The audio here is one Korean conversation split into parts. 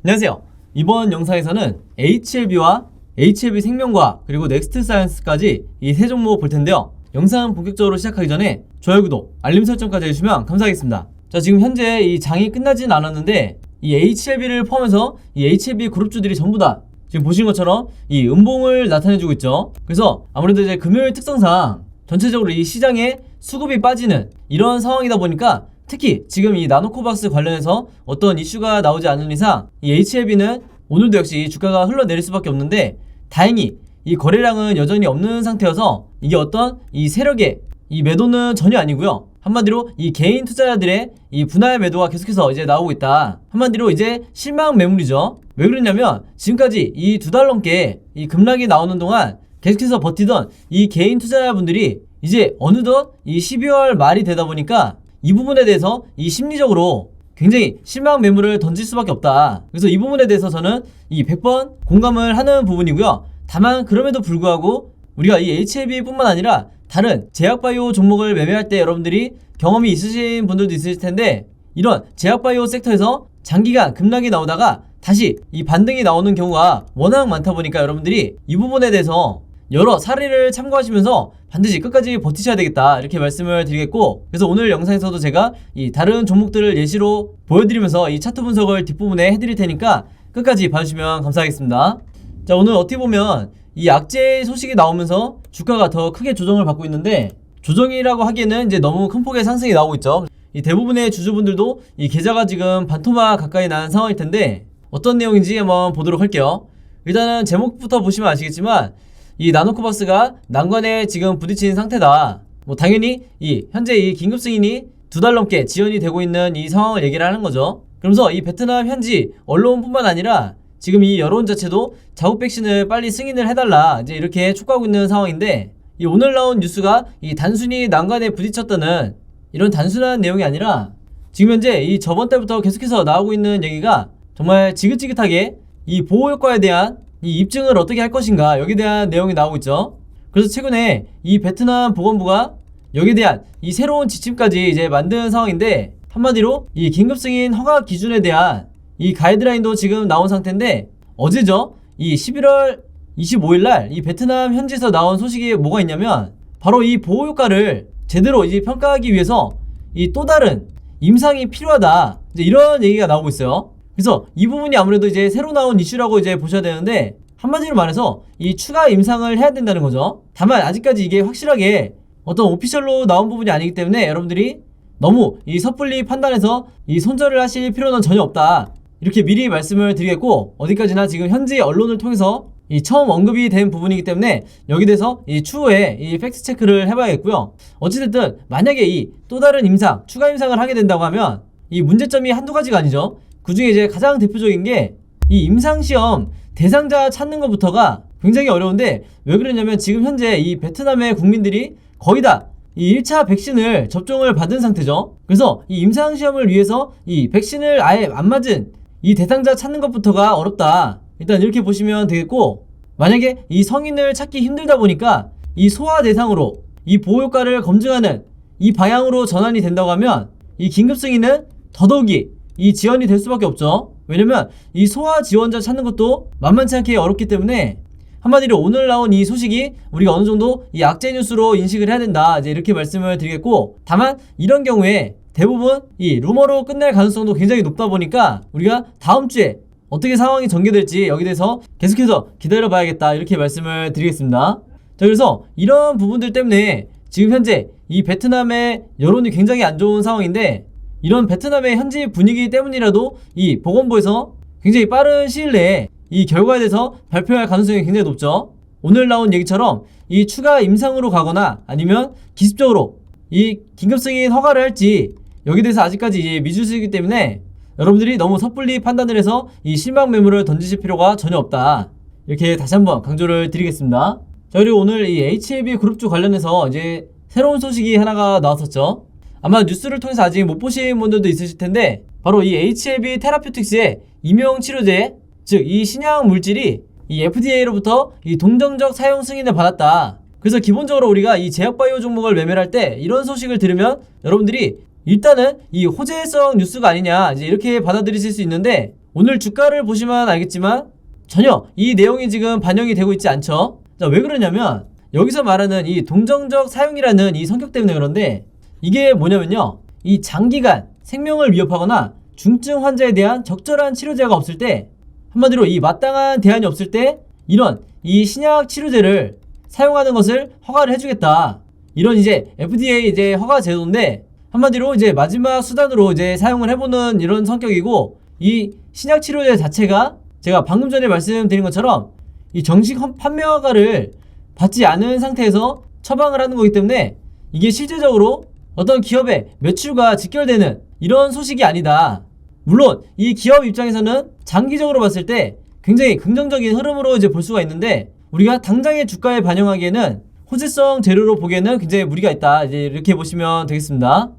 안녕하세요. 이번 영상에서는 HLB와 HLB 생명과학 그리고 넥스트 사이언스까지 이 세 종목 볼 텐데요. 영상 본격적으로 시작하기 전에 좋아요, 구독, 알림 설정까지 해주시면 감사하겠습니다. 자, 지금 현재 이 장이 끝나진 않았는데 이 HLB를 포함해서 이 HLB 그룹주들이 전부 다 지금 보시는 것처럼 이 음봉을 나타내주고 있죠. 그래서 아무래도 이제 금요일 특성상 전체적으로 이 시장에 수급이 빠지는 이런 상황이다 보니까 특히 지금 이 나노코박스 관련해서 어떤 이슈가 나오지 않는 이상 이 HLB는 오늘도 역시 주가가 흘러내릴 수밖에 없는데, 다행히 이 거래량은 여전히 없는 상태여서 이게 어떤 이 세력의 이 매도는 전혀 아니고요. 한마디로 이 개인 투자자들의 이 분할 매도가 계속해서 이제 나오고 있다. 한마디로 이제 실망 매물이죠. 왜 그러냐면 지금까지 이 2달 넘게 이 급락이 나오는 동안 계속해서 버티던 이 개인 투자자분들이 이제 어느덧 이 12월 말이 되다 보니까 이 부분에 대해서 이 심리적으로 굉장히 실망 매물을 던질 수밖에 없다. 그래서 이 부분에 대해서 저는 이 100번 공감을 하는 부분이고요. 다만 그럼에도 불구하고 우리가 이 HLB 뿐만 아니라 다른 제약바이오 종목을 매매할 때 여러분들이 경험이 있으신 분들도 있으실 텐데, 이런 제약바이오 섹터에서 장기간 급락이 나오다가 다시 이 반등이 나오는 경우가 워낙 많다 보니까 여러분들이 이 부분에 대해서 여러 사례를 참고하시면서 반드시 끝까지 버티셔야 되겠다, 이렇게 말씀을 드리겠고, 그래서 오늘 영상에서도 제가 이 다른 종목들을 예시로 보여드리면서 이 차트 분석을 뒷부분에 해드릴 테니까 끝까지 봐주시면 감사하겠습니다. 자, 오늘 어떻게 보면 이 악재 소식이 나오면서 주가가 더 크게 조정을 받고 있는데, 조정이라고 하기에는 이제 너무 큰 폭의 상승이 나오고 있죠. 이 대부분의 주주분들도 이 계좌가 지금 반토막 가까이 나는 상황일 텐데 어떤 내용인지 한번 보도록 할게요. 일단은 제목부터 보시면 아시겠지만 이 나노코박스가 난관에 지금 부딪힌 상태다. 뭐 당연히 이 현재 이 긴급 승인이 2달 넘게 지연이 되고 있는 이 상황을 얘기를 하는 거죠. 그러면서 이 베트남 현지 언론뿐만 아니라 지금 이 여론 자체도 자국 백신을 빨리 승인을 해달라, 이제 이렇게 촉구하고 있는 상황인데, 이 오늘 나온 뉴스가 이 단순히 난관에 부딪혔다는 이런 단순한 내용이 아니라 지금 현재 이 저번 달부터 계속해서 나오고 있는 얘기가 정말 지긋지긋하게 이 보호 효과에 대한 이 입증을 어떻게 할 것인가, 여기에 대한 내용이 나오고 있죠. 그래서 최근에 이 베트남 보건부가 여기에 대한 이 새로운 지침까지 이제 만든 상황인데, 한마디로 이 긴급 승인 허가 기준에 대한 이 가이드라인도 지금 나온 상태인데, 어제죠, 이 11월 25일날 이 베트남 현지에서 나온 소식이 뭐가 있냐면 바로 이 보호 효과를 제대로 이제 평가하기 위해서 이 또 다른 임상이 필요하다, 이제 이런 얘기가 나오고 있어요. 그래서 이 부분이 아무래도 이제 새로 나온 이슈라고 이제 보셔야 되는데, 한마디로 말해서 이 추가 임상을 해야 된다는 거죠. 다만 아직까지 이게 확실하게 어떤 오피셜로 나온 부분이 아니기 때문에 여러분들이 너무 이 섣불리 판단해서 이 손절을 하실 필요는 전혀 없다, 이렇게 미리 말씀을 드리겠고, 어디까지나 지금 현지 언론을 통해서 이 처음 언급이 된 부분이기 때문에 여기 대해서 이 추후에 이 팩트 체크를 해봐야겠고요. 어찌됐든 만약에 이 또 다른 임상, 추가 임상을 하게 된다고 하면 이 문제점이 한두 가지가 아니죠. 그 중에 이제 가장 대표적인 게 이 임상시험 대상자 찾는 것부터가 굉장히 어려운데, 왜 그러냐면 지금 현재 이 베트남의 국민들이 거의 다 이 1차 백신을 접종을 받은 상태죠. 그래서 이 임상시험을 위해서 이 백신을 아예 안 맞은 이 대상자 찾는 것부터가 어렵다, 일단 이렇게 보시면 되겠고, 만약에 이 성인을 찾기 힘들다 보니까 이 소아 대상으로 이 보호효과를 검증하는 이 방향으로 전환이 된다고 하면 이 긴급승인은 더더욱이 이 지연이 될 수밖에 없죠. 왜냐면 이 소아 지원자 찾는 것도 만만치 않게 어렵기 때문에, 한마디로 오늘 나온 이 소식이 우리가 어느 정도 이 악재 뉴스로 인식을 해야 된다, 이제 이렇게 말씀을 드리겠고, 다만 이런 경우에 대부분 이 루머로 끝날 가능성도 굉장히 높다 보니까 우리가 다음 주에 어떻게 상황이 전개될지 여기에 대해서 계속해서 기다려 봐야겠다, 이렇게 말씀을 드리겠습니다. 자, 그래서 이런 부분들 때문에 지금 현재 이 베트남의 여론이 굉장히 안 좋은 상황인데, 이런 베트남의 현지 분위기 때문이라도 이 보건부에서 굉장히 빠른 시일 내에 이 결과에 대해서 발표할 가능성이 굉장히 높죠. 오늘 나온 얘기처럼 이 추가 임상으로 가거나 아니면 기습적으로 이 긴급승인 허가를 할지 여기에 대해서 아직까지 이제 미지수이기 때문에 여러분들이 너무 섣불리 판단을 해서 이 실망 매물을 던지실 필요가 전혀 없다, 이렇게 다시 한번 강조를 드리겠습니다. 자, 그리고 오늘 이 HLB 그룹주 관련해서 이제 새로운 소식이 하나가 나왔었죠. 아마 뉴스를 통해서 아직 못 보신 분들도 있으실 텐데, 바로 이 HLB 테라퓨틱스의 임용치료제, 즉 이 신약 물질이 이 FDA로부터 이 동정적 사용 승인을 받았다. 그래서 기본적으로 우리가 이 제약바이오 종목을 매매를 할 때 이런 소식을 들으면 여러분들이 일단은 이 호재성 뉴스가 아니냐, 이제 이렇게 받아들이실 수 있는데, 오늘 주가를 보시면 알겠지만 전혀 이 내용이 지금 반영이 되고 있지 않죠. 자, 왜 그러냐면 여기서 말하는 이 동정적 사용이라는 이 성격 때문에 그런데 이게 뭐냐면요, 이 장기간 생명을 위협하거나 중증 환자에 대한 적절한 치료제가 없을 때, 한마디로 이 마땅한 대안이 없을 때 이런 이 신약 치료제를 사용하는 것을 허가를 해주겠다, 이런 이제 FDA 이제 허가 제도인데, 한마디로 이제 마지막 수단으로 이제 사용을 해보는 이런 성격이고, 이 신약 치료제 자체가 제가 방금 전에 말씀드린 것처럼 이 정식 판매 허가를 받지 않은 상태에서 처방을 하는 거기 때문에 이게 실제적으로 어떤 기업의 매출과 직결되는 이런 소식이 아니다. 물론 이 기업 입장에서는 장기적으로 봤을 때 굉장히 긍정적인 흐름으로 이제 볼 수가 있는데, 우리가 당장의 주가에 반영하기에는 호재성 재료로 보기에는 굉장히 무리가 있다, 이제 이렇게 보시면 되겠습니다.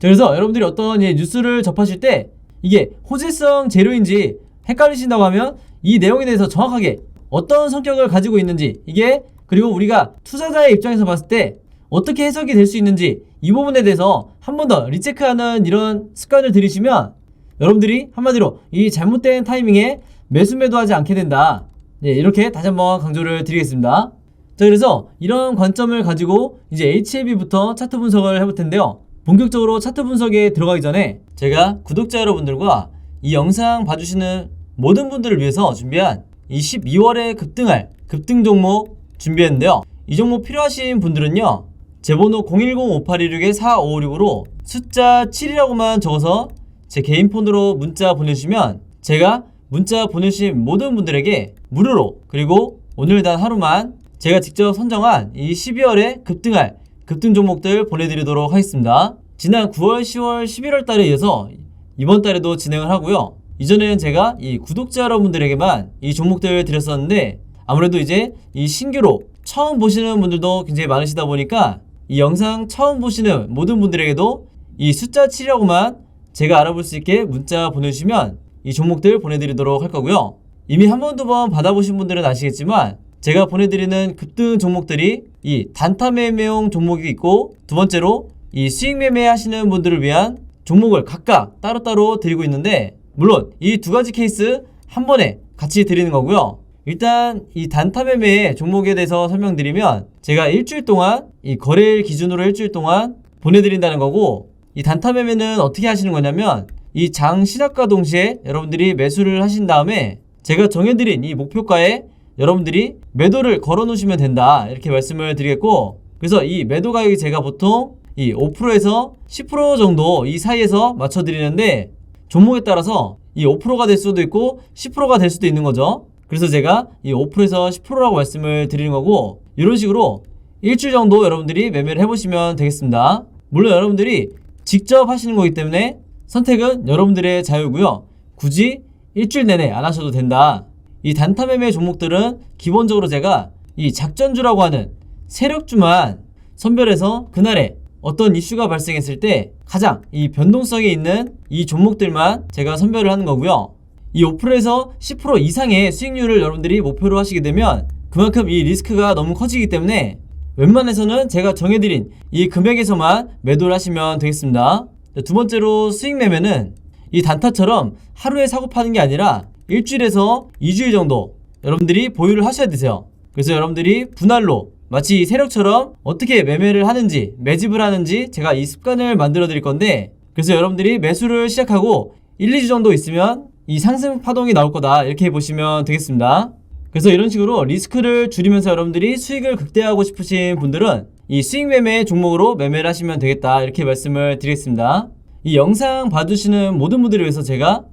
그래서 여러분들이 어떤 뉴스를 접하실 때 이게 호재성 재료인지 헷갈리신다고 하면 이 내용에 대해서 정확하게 어떤 성격을 가지고 있는지, 이게 그리고 우리가 투자자의 입장에서 봤을 때 어떻게 해석이 될 수 있는지, 이 부분에 대해서 한 번 더 리체크하는 이런 습관을 들이시면 여러분들이 한마디로 이 잘못된 타이밍에 매수매도하지 않게 된다. 이렇게 다시 한번 강조를 드리겠습니다. 자, 그래서 이런 관점을 가지고 이제 HLB부터 차트 분석을 해볼 텐데요. 본격적으로 차트 분석에 들어가기 전에 제가 구독자 여러분들과 이 영상 봐주시는 모든 분들을 위해서 준비한 이 12월에 급등할 급등 종목 준비했는데요. 이 종목 필요하신 분들은요, 제 번호 010-5816-4556으로 숫자 7이라고만 적어서 제 개인 폰으로 문자 보내주시면 제가 문자 보내주신 모든 분들에게 무료로, 그리고 오늘 단 하루만 제가 직접 선정한 이 12월에 급등할 급등 종목들 보내드리도록 하겠습니다. 지난 9월, 10월, 11월 달에 이어서 이번 달에도 진행을 하고요. 이전에는 제가 이 구독자 여러분들에게만 이 종목들을 드렸었는데, 아무래도 이제 이 신규로 처음 보시는 분들도 굉장히 많으시다 보니까 이 영상 처음 보시는 모든 분들에게도 이 숫자 7이라고만 제가 알아볼 수 있게 문자 보내주시면 이 종목들 보내드리도록 할 거고요. 이미 한 번, 두 번 받아보신 분들은 아시겠지만 제가 보내드리는 급등 종목들이 이 단타 매매용 종목이 있고, 두 번째로 이 수익 매매 하시는 분들을 위한 종목을 각각 따로따로 드리고 있는데, 물론 이 두 가지 케이스 한 번에 같이 드리는 거고요. 일단 이 단타 매매 종목에 대해서 설명드리면 제가 일주일 동안 이 거래일 기준으로 일주일 동안 보내드린다는 거고, 이 단타 매매는 어떻게 하시는 거냐면 이 장 시작과 동시에 여러분들이 매수를 하신 다음에 제가 정해드린 이 목표가에 여러분들이 매도를 걸어 놓으시면 된다, 이렇게 말씀을 드리겠고, 그래서 이 매도 가격이 제가 보통 이 5%에서 10% 정도 이 사이에서 맞춰 드리는데, 종목에 따라서 이 5%가 될 수도 있고 10%가 될 수도 있는 거죠. 그래서 제가 이 5%에서 10%라고 말씀을 드리는 거고, 이런 식으로 일주일 정도 여러분들이 매매를 해보시면 되겠습니다. 물론 여러분들이 직접 하시는 거기 때문에 선택은 여러분들의 자유고요. 굳이 일주일 내내 안 하셔도 된다. 이 단타 매매 종목들은 기본적으로 제가 이 작전주라고 하는 세력주만 선별해서 그날에 어떤 이슈가 발생했을 때 가장 이 변동성이 있는 이 종목들만 제가 선별을 하는 거고요. 이 5%에서 10% 이상의 수익률을 여러분들이 목표로 하시게 되면 그만큼 이 리스크가 너무 커지기 때문에 웬만해서는 제가 정해드린 이 금액에서만 매도를 하시면 되겠습니다. 두 번째로 수익 매매는 이 단타처럼 하루에 사고 파는 게 아니라 일주일에서 2주일 정도 여러분들이 보유를 하셔야 되세요. 그래서 여러분들이 분할로 마치 세력처럼 어떻게 매매를 하는지, 매집을 하는지 제가 이 습관을 만들어 드릴 건데, 그래서 여러분들이 매수를 시작하고 1, 2주 정도 있으면 이 상승 파동이 나올 거다, 이렇게 보시면 되겠습니다. 그래서 이런 식으로 리스크를 줄이면서 여러분들이 수익을 극대화하고 싶으신 분들은 이 수익 매매 종목으로 매매를 하시면 되겠다, 이렇게 말씀을 드리겠습니다. 이 영상 봐주시는 모든 분들을 위해서 제가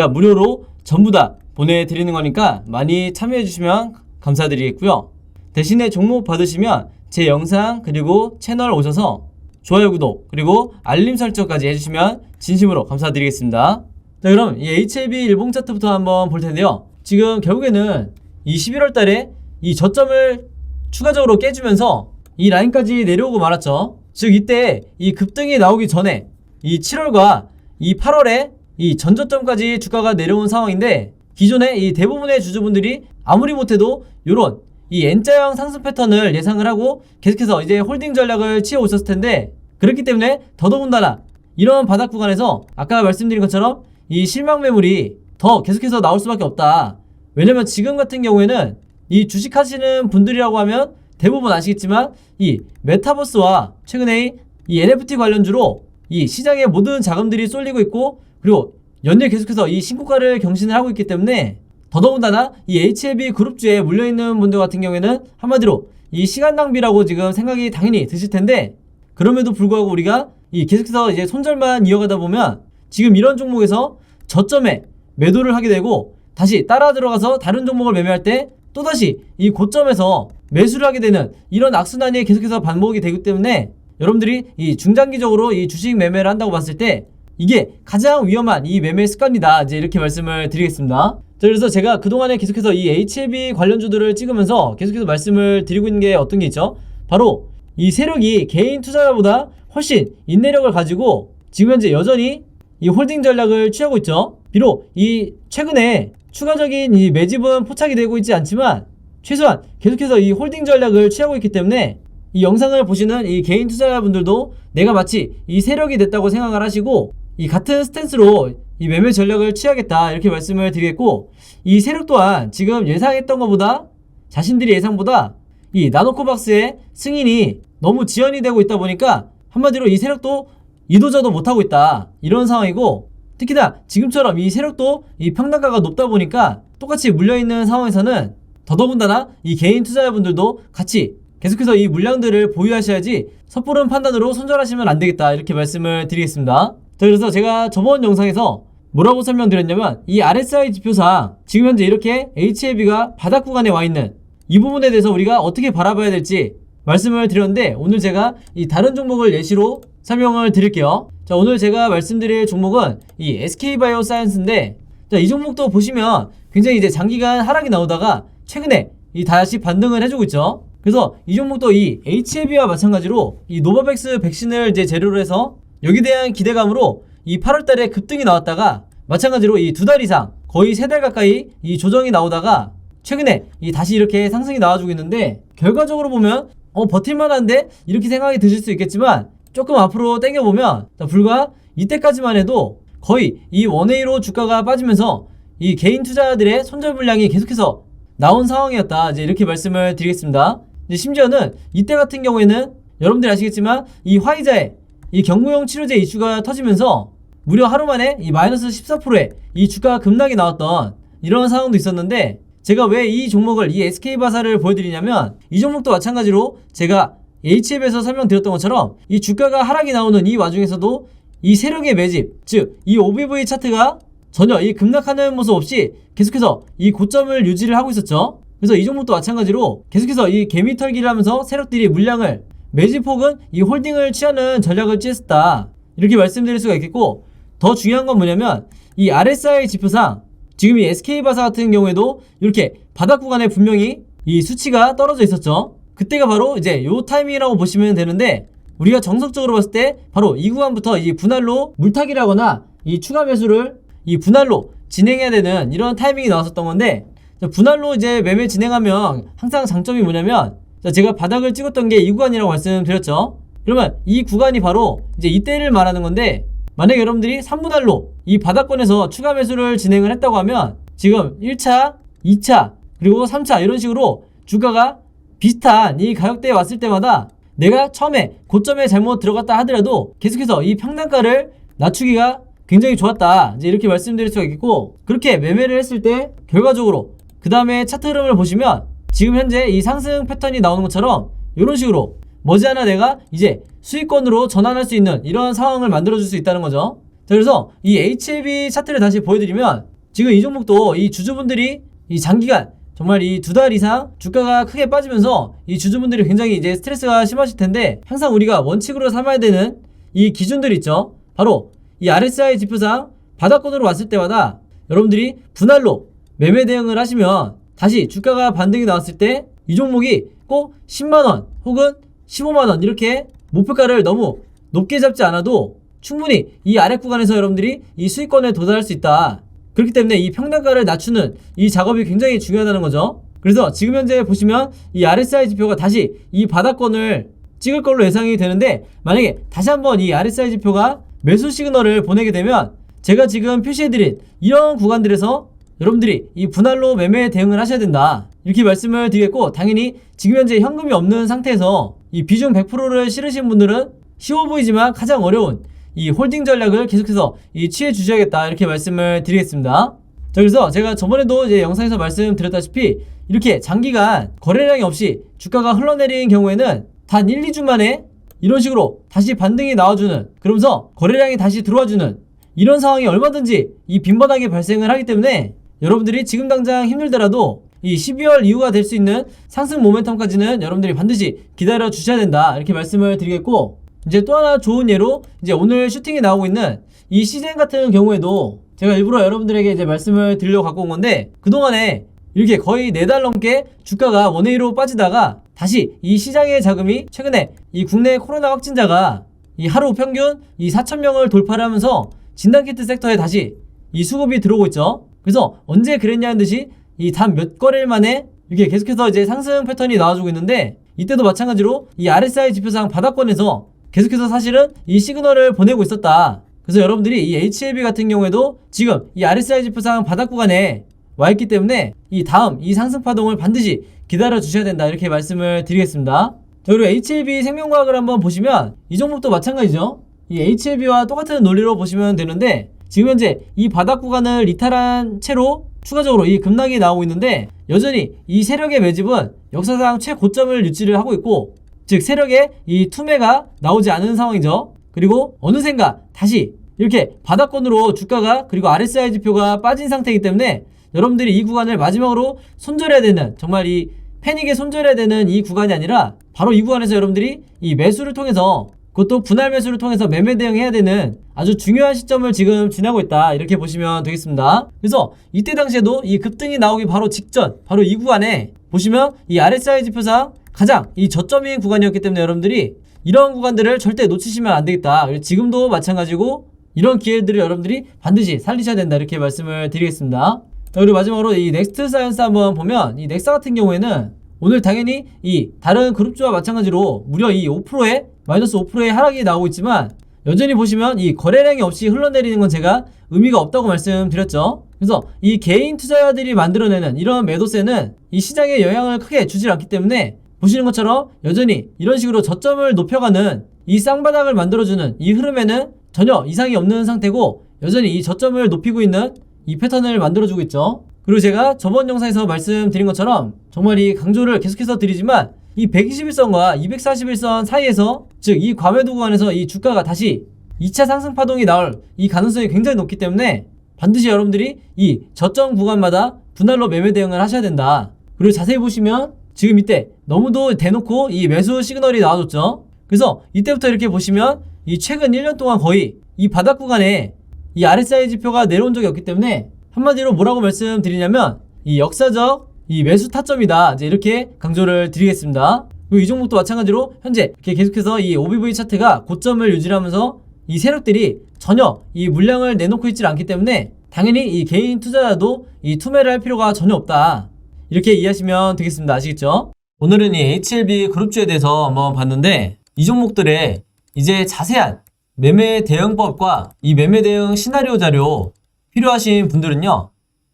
무료로 전부 다 보내드리는 거니까 많이 참여해 주시면 감사드리겠고요. 대신에 종목 받으시면 제 영상 그리고 채널 오셔서 좋아요, 구독 그리고 알림 설정까지 해주시면 진심으로 감사드리겠습니다. 자, 그럼 이 HLB 일봉 차트부터 한번 볼 텐데요. 지금 결국에는 이 11월 달에 이 저점을 추가적으로 깨주면서 이 라인까지 내려오고 말았죠. 즉 이때 이 급등이 나오기 전에 이 7월과 이 8월에 이 전저점까지 주가가 내려온 상황인데, 기존에 이 대부분의 주주분들이 아무리 못해도 요런 이 N자형 상승 패턴을 예상을 하고 계속해서 이제 홀딩 전략을 취해 오셨을 텐데, 그렇기 때문에 더더군다나 이런 바닥 구간에서 아까 말씀드린 것처럼 이 실망 매물이 더 계속해서 나올 수밖에 없다. 왜냐면 지금 같은 경우에는 이 주식하시는 분들이라고 하면 대부분 아시겠지만 이 메타버스와 최근에 이 NFT 관련주로 이 시장에 모든 자금들이 쏠리고 있고, 그리고 연일 계속해서 이 신고가를 경신을 하고 있기 때문에 더더군다나 이 HLB 그룹주에 물려있는 분들 같은 경우에는 한마디로 이 시간 낭비라고 지금 생각이 당연히 드실 텐데, 그럼에도 불구하고 우리가 이 계속해서 이제 손절만 이어가다 보면 지금 이런 종목에서 저점에 매도를 하게 되고 다시 따라 들어가서 다른 종목을 매매할 때 또다시 이 고점에서 매수를 하게 되는 이런 악순환이 계속해서 반복이 되기 때문에 여러분들이 이 중장기적으로 이 주식 매매를 한다고 봤을 때 이게 가장 위험한 이 매매 습관이다, 이제 이렇게 말씀을 드리겠습니다. 자, 그래서 제가 그동안에 계속해서 이 HLB 관련주들을 찍으면서 계속해서 말씀을 드리고 있는 게 어떤 게 있죠? 바로 이 세력이 개인 투자자보다 훨씬 인내력을 가지고 지금 현재 여전히 이 홀딩 전략을 취하고 있죠. 비록 이 최근에 추가적인 이 매집은 포착이 되고 있지 않지만 최소한 계속해서 이 홀딩 전략을 취하고 있기 때문에 이 영상을 보시는 이 개인 투자자분들도 내가 마치 이 세력이 됐다고 생각을 하시고 이 같은 스탠스로 이 매매 전략을 취하겠다, 이렇게 말씀을 드리겠고, 이 세력 또한 지금 예상했던 것보다 자신들이 예상보다 이 나노코박스의 승인이 너무 지연이 되고 있다 보니까 한마디로 이 세력도 이도저도 못하고 있다, 이런 상황이고, 특히나 지금처럼 이 세력도 이 평단가가 높다 보니까 똑같이 물려있는 상황에서는 더더군다나 이 개인 투자자분들도 같이 계속해서 이 물량들을 보유하셔야지 섣부른 판단으로 손절하시면 안 되겠다, 이렇게 말씀을 드리겠습니다. 자, 그래서 제가 저번 영상에서 뭐라고 설명드렸냐면 이 RSI 지표상 지금 현재 이렇게 HLB가 바닥 구간에 와 있는 이 부분에 대해서 우리가 어떻게 바라봐야 될지 말씀을 드렸는데, 오늘 제가 이 다른 종목을 예시로 설명을 드릴게요. 자, 오늘 제가 말씀드릴 종목은 이 SK바이오사이언스인데, 자, 이 종목도 보시면 굉장히 이제 장기간 하락이 나오다가 최근에 이 다시 반등을 해주고 있죠. 그래서 이 종목도 이 HLB와 마찬가지로 이 노바백스 백신을 이제 재료로 해서 여기에 대한 기대감으로 이 8월달에 급등이 나왔다가 마찬가지로 이 2달 이상 거의 3달 가까이 이 조정이 나오다가 최근에 이 다시 이렇게 상승이 나와주고 있는데, 결과적으로 보면 버틸만한데 이렇게 생각이 드실 수 있겠지만 조금 앞으로 당겨보면 불과 이때까지만 해도 거의 이 원웨이로 주가가 빠지면서 이 개인 투자자들의 손절 물량이 계속해서 나온 상황이었다, 이제 이렇게 말씀을 드리겠습니다. 이제 심지어는 이때 같은 경우에는 여러분들이 아시겠지만 이 화이자의 이 경구용 치료제 이슈가 터지면서 무려 하루 만에 이 마이너스 14%의 이 주가 급락이 나왔던 이런 상황도 있었는데, 제가 왜 이 종목을 이 SK바사를 보여드리냐면 이 종목도 마찬가지로 제가 HLB에서 설명드렸던 것처럼 이 주가가 하락이 나오는 이 와중에서도 이 세력의 매집, 즉 이 OBV 차트가 전혀 이 급락하는 모습 없이 계속해서 이 고점을 유지를 하고 있었죠. 그래서 이 종목도 마찬가지로 계속해서 이 개미 털기를 하면서 세력들이 물량을 매집 혹은 이 홀딩을 취하는 전략을 취했다, 이렇게 말씀드릴 수가 있겠고, 더 중요한 건 뭐냐면 이 RSI 지표상 지금 이 SK바사 같은 경우에도 이렇게 바닥 구간에 분명히 이 수치가 떨어져 있었죠. 그때가 바로 이제 요 타이밍이라고 보시면 되는데, 우리가 정석적으로 봤을 때 바로 이 구간부터 이 분할로 물타기를 하거나 이 추가 매수를 이 분할로 진행해야 되는 이런 타이밍이 나왔었던 건데, 분할로 이제 매매 진행하면 항상 장점이 뭐냐면, 제가 바닥을 찍었던 게 이 구간이라고 말씀드렸죠. 그러면 이 구간이 바로 이제 이때를 말하는 건데, 만약에 여러분들이 3분할로 이 바닥권에서 추가 매수를 진행을 했다고 하면 지금 1차, 2차, 그리고 3차 이런 식으로 주가가 비슷한 이 가격대에 왔을 때마다 내가 처음에 고점에 잘못 들어갔다 하더라도 계속해서 이 평단가를 낮추기가 굉장히 좋았다, 이제 이렇게 말씀드릴 수가 있겠고, 그렇게 매매를 했을 때 결과적으로 그 다음에 차트 흐름을 보시면 지금 현재 이 상승 패턴이 나오는 것처럼 이런 식으로 머지않아 내가 이제 수익권으로 전환할 수 있는 이런 상황을 만들어줄 수 있다는 거죠. 자, 그래서 이 HLB 차트를 다시 보여드리면 지금 이 종목도 이 주주분들이 이 장기간 정말 이 2달 이상 주가가 크게 빠지면서 이 주주분들이 굉장히 이제 스트레스가 심하실 텐데, 항상 우리가 원칙으로 삼아야 되는 이 기준들이 있죠. 바로 이 RSI 지표상 바닥권으로 왔을 때마다 여러분들이 분할로 매매 대응을 하시면 다시 주가가 반등이 나왔을 때 이 종목이 꼭 10만원 혹은 15만원 이렇게 목표가를 너무 높게 잡지 않아도 충분히 이 아래 구간에서 여러분들이 이 수익권에 도달할 수 있다. 그렇기 때문에 이 평단가를 낮추는 이 작업이 굉장히 중요하다는 거죠. 그래서 지금 현재 보시면 이 RSI 지표가 다시 이 바닥권을 찍을 걸로 예상이 되는데, 만약에 다시 한번 이 RSI 지표가 매수 시그널을 보내게 되면 제가 지금 표시해드린 이런 구간들에서 여러분들이 이 분할로 매매 대응을 하셔야 된다, 이렇게 말씀을 드리겠고, 당연히 지금 현재 현금이 없는 상태에서 이 비중 100%를 실으신 분들은 쉬워 보이지만 가장 어려운 이 홀딩 전략을 계속해서 취해 주셔야겠다, 이렇게 말씀을 드리겠습니다. 자, 그래서 제가 저번에도 이제 영상에서 말씀드렸다시피 이렇게 장기간 거래량이 없이 주가가 흘러내린 경우에는 단 1, 2주 만에 이런 식으로 다시 반등이 나와주는, 그러면서 거래량이 다시 들어와주는 이런 상황이 얼마든지 이 빈번하게 발생을 하기 때문에 여러분들이 지금 당장 힘들더라도 이 12월 이후가 될 수 있는 상승 모멘텀까지는 여러분들이 반드시 기다려 주셔야 된다, 이렇게 말씀을 드리겠고, 이제 또 하나 좋은 예로 이제 오늘 슈팅이 나오고 있는 이 시젠 같은 경우에도 제가 일부러 여러분들에게 이제 말씀을 드리려고 갖고 온 건데, 그동안에 이렇게 거의 4달 넘게 주가가 원웨이로 빠지다가 다시 이 시장의 자금이 최근에 이 국내 코로나 확진자가 이 하루 평균 이 4,000명을 돌파를 하면서 진단키트 섹터에 다시 이 수급이 들어오고 있죠. 그래서 언제 그랬냐는 듯이 이 단 몇 거래일 만에 이렇게 계속해서 이제 상승 패턴이 나와주고 있는데, 이때도 마찬가지로 이 RSI 지표상 바닥권에서 계속해서 사실은 이 시그널을 보내고 있었다. 그래서 여러분들이 이 HLB 같은 경우에도 지금 이 RSI 지표상 바닥 구간에 와 있기 때문에 이 다음 이 상승 파동을 반드시 기다려 주셔야 된다, 이렇게 말씀을 드리겠습니다. 자, 그리고 HLB 생명과학을 한번 보시면 이 종목도 마찬가지죠. 이 HLB와 똑같은 논리로 보시면 되는데, 지금 현재 이 바닥 구간을 이탈한 채로 추가적으로 이 급락이 나오고 있는데, 여전히 이 세력의 매집은 역사상 최고점을 유지를 하고 있고, 즉 세력의 이 투매가 나오지 않은 상황이죠. 그리고 어느샌가 다시 이렇게 바닥권으로 주가가 그리고 RSI 지표가 빠진 상태이기 때문에 여러분들이 이 구간을 마지막으로 손절해야 되는, 정말 이 패닉에 손절해야 되는 이 구간이 아니라 바로 이 구간에서 여러분들이 이 매수를 통해서, 그것도 분할 매수를 통해서 매매 대응해야 되는 아주 중요한 시점을 지금 지나고 있다, 이렇게 보시면 되겠습니다. 그래서 이때 당시에도 이 급등이 나오기 바로 직전, 바로 이 구간에 보시면 이 RSI 지표상 가장 이 저점인 구간이었기 때문에 여러분들이 이런 구간들을 절대 놓치시면 안 되겠다. 지금도 마찬가지고 이런 기회들을 여러분들이 반드시 살리셔야 된다, 이렇게 말씀을 드리겠습니다. 자, 그리고 마지막으로 이 넥스트 사이언스 한번 보면, 이 넥사 같은 경우에는 오늘 당연히 이 다른 그룹주와 마찬가지로 무려 이 5%의 마이너스 5%의 하락이 나오고 있지만, 여전히 보시면 이 거래량이 없이 흘러내리는 건 제가 의미가 없다고 말씀드렸죠. 그래서 이 개인 투자자들이 만들어내는 이런 매도세는 이 시장에 영향을 크게 주질 않기 때문에 보시는 것처럼 여전히 이런 식으로 저점을 높여가는 이 쌍바닥을 만들어주는 이 흐름에는 전혀 이상이 없는 상태고, 여전히 이 저점을 높이고 있는 이 패턴을 만들어주고 있죠. 그리고 제가 저번 영상에서 말씀드린 것처럼 정말 이 강조를 계속해서 드리지만, 이 121선과 241선 사이에서, 즉 이 과매도 구간에서 이 주가가 다시 2차 상승 파동이 나올 이 가능성이 굉장히 높기 때문에 반드시 여러분들이 이 저점 구간마다 분할로 매매 대응을 하셔야 된다. 그리고 자세히 보시면 지금 이때 너무도 대놓고 이 매수 시그널이 나와줬죠. 그래서 이때부터 이렇게 보시면 이 최근 1년 동안 거의 이 바닥 구간에 이 RSI 지표가 내려온 적이 없기 때문에 한마디로 뭐라고 말씀드리냐면 이 역사적 이 매수 타점이다, 이제 이렇게 강조를 드리겠습니다. 그리고 이 종목도 마찬가지로 현재 이렇게 계속해서 이 OBV 차트가 고점을 유지하면서 이 세력들이 전혀 이 물량을 내놓고 있지 않기 때문에 당연히 이 개인 투자자도 이 투매를 할 필요가 전혀 없다, 이렇게 이해하시면 되겠습니다. 아시겠죠? 오늘은 이 HLB 그룹주에 대해서 한번 봤는데, 이 종목들의 이제 자세한 매매 대응법과 이 매매 대응 시나리오 자료 필요하신 분들은요,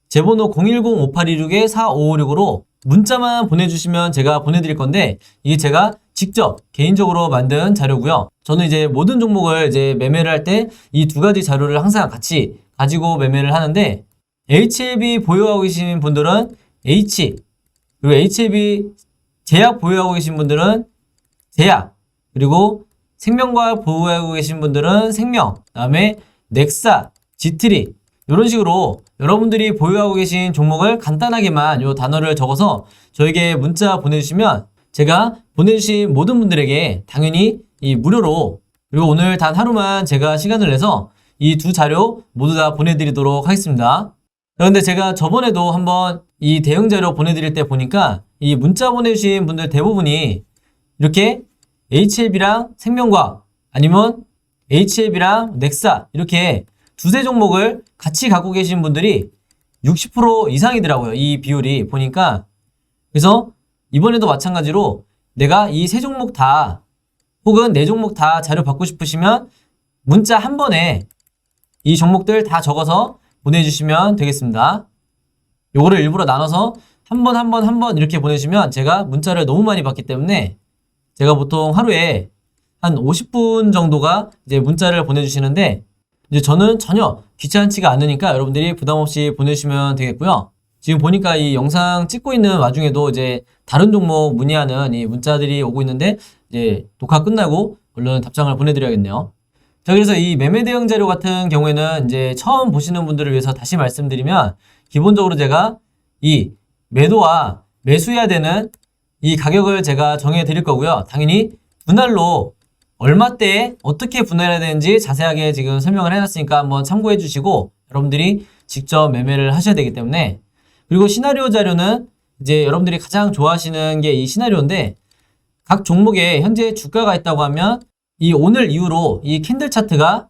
제 번호 010-5826-4556으로 문자만 보내주시면 제가 보내드릴 건데, 이게 제가 직접 개인적으로 만든 자료고요. 저는 이제 모든 종목을 이제 매매를 할 때 이 두 가지 자료를 항상 같이 가지고 매매를 하는데, HLB 보유하고 계신 분들은 H, 그리고 HLB 제약 보유하고 계신 분들은 제약, 그리고 생명과학 보유하고 계신 분들은 생명, 그 다음에 넥사, 지트리, 이런 식으로 여러분들이 보유하고 계신 종목을 간단하게만 이 단어를 적어서 저에게 문자 보내주시면 제가 보내주신 모든 분들에게 당연히 이 무료로, 그리고 오늘 단 하루만 제가 시간을 내서 이 두 자료 모두 다 보내드리도록 하겠습니다. 그런데 제가 저번에도 한번 이 대응 자료 보내드릴 때 보니까 이 문자 보내주신 분들 대부분이 이렇게 HLB랑 생명과학, 아니면 HLB랑 넥사, 이렇게 두세 종목을 같이 갖고 계신 분들이 60% 이상이더라고요, 이 비율이 보니까. 그래서 이번에도 마찬가지로 내가 이 세 종목 다 혹은 네 종목 다 자료 받고 싶으시면 문자 한 번에 이 종목들 다 적어서 보내주시면 되겠습니다. 요거를 일부러 나눠서 한 번 이렇게 보내주시면 제가 문자를 너무 많이 받기 때문에 제가 보통 하루에 한 50분 정도가 이제 문자를 보내주시는데 이제 저는 전혀 귀찮지가 않으니까 여러분들이 부담 없이 보내주시면 되겠고요. 지금 보니까 이 영상 찍고 있는 와중에도 이제 다른 종목 문의하는 이 문자들이 오고 있는데 이제 녹화 끝나고 얼른 답장을 보내드려야겠네요. 자, 그래서 이 매매 대응 자료 같은 경우에는 이제 처음 보시는 분들을 위해서 다시 말씀드리면 기본적으로 제가 이 매도와 매수해야 되는 이 가격을 제가 정해 드릴 거고요. 당연히 분할로 얼마대에 어떻게 분할해야 되는지 자세하게 지금 설명을 해놨으니까 한번 참고해 주시고 여러분들이 직접 매매를 하셔야 되기 때문에, 그리고 시나리오 자료는 이제 여러분들이 가장 좋아하시는 게 이 시나리오인데 각 종목에 현재 주가가 있다고 하면 이 오늘 이후로 이 캔들 차트가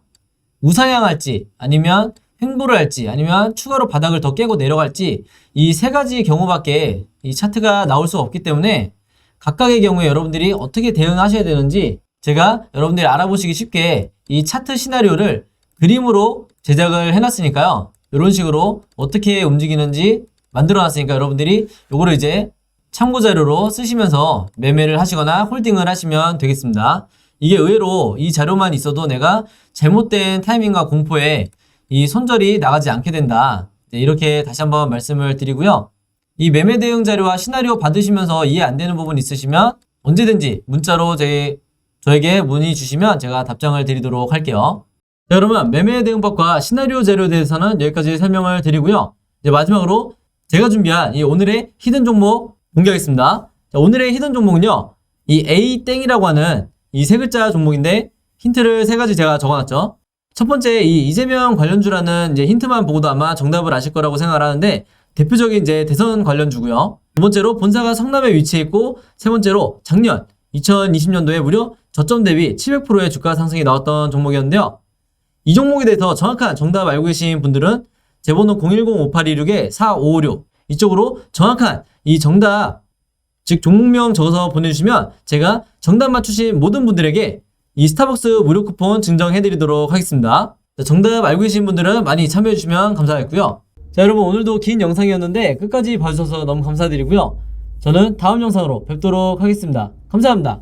우상향할지 아니면 횡보를 할지 아니면 추가로 바닥을 더 깨고 내려갈지 이 세 가지 경우밖에 이 차트가 나올 수가 없기 때문에 각각의 경우에 여러분들이 어떻게 대응하셔야 되는지 제가 여러분들이 알아보시기 쉽게 이 차트 시나리오를 그림으로 제작을 해놨으니까요. 이런 식으로 어떻게 움직이는지 만들어놨으니까 여러분들이 요거를 이제 참고자료로 쓰시면서 매매를 하시거나 홀딩을 하시면 되겠습니다. 이게 의외로 이 자료만 있어도 내가 잘못된 타이밍과 공포에 이 손절이 나가지 않게 된다. 이렇게 다시 한번 말씀을 드리고요. 이 매매 대응 자료와 시나리오 받으시면서 이해 안 되는 부분 있으시면 언제든지 문자로 저에게 문의 주시면 제가 답장을 드리도록 할게요. 자, 그러면 매매 대응법과 시나리오 자료에 대해서는 여기까지 설명을 드리고요. 이제 마지막으로 제가 준비한 이 오늘의 히든 종목 공개하겠습니다. 자, 오늘의 히든 종목은요, 이 A땡이라고 하는 이 세 글자 종목인데 힌트를 세 가지 제가 적어놨죠. 첫 번째, 이 이재명 관련주라는 이제 힌트만 보고도 아마 정답을 아실 거라고 생각을 하는데 대표적인 이제 대선 관련주고요. 두 번째로 본사가 성남에 위치해 있고, 세 번째로 작년 2020년도에 무려 저점 대비 700%의 주가 상승이 나왔던 종목이었는데요. 이 종목에 대해서 정확한 정답 알고 계신 분들은 제 번호 010-5826-4556 이쪽으로 정확한 이 정답, 즉 종목명 적어서 보내주시면 제가 정답 맞추신 모든 분들에게 이 스타벅스 무료 쿠폰 증정해드리도록 하겠습니다. 자, 정답 알고 계신 분들은 많이 참여해주시면 감사하겠고요. 자, 여러분 오늘도 긴 영상이었는데 끝까지 봐주셔서 너무 감사드리고요. 저는 다음 영상으로 뵙도록 하겠습니다. 감사합니다.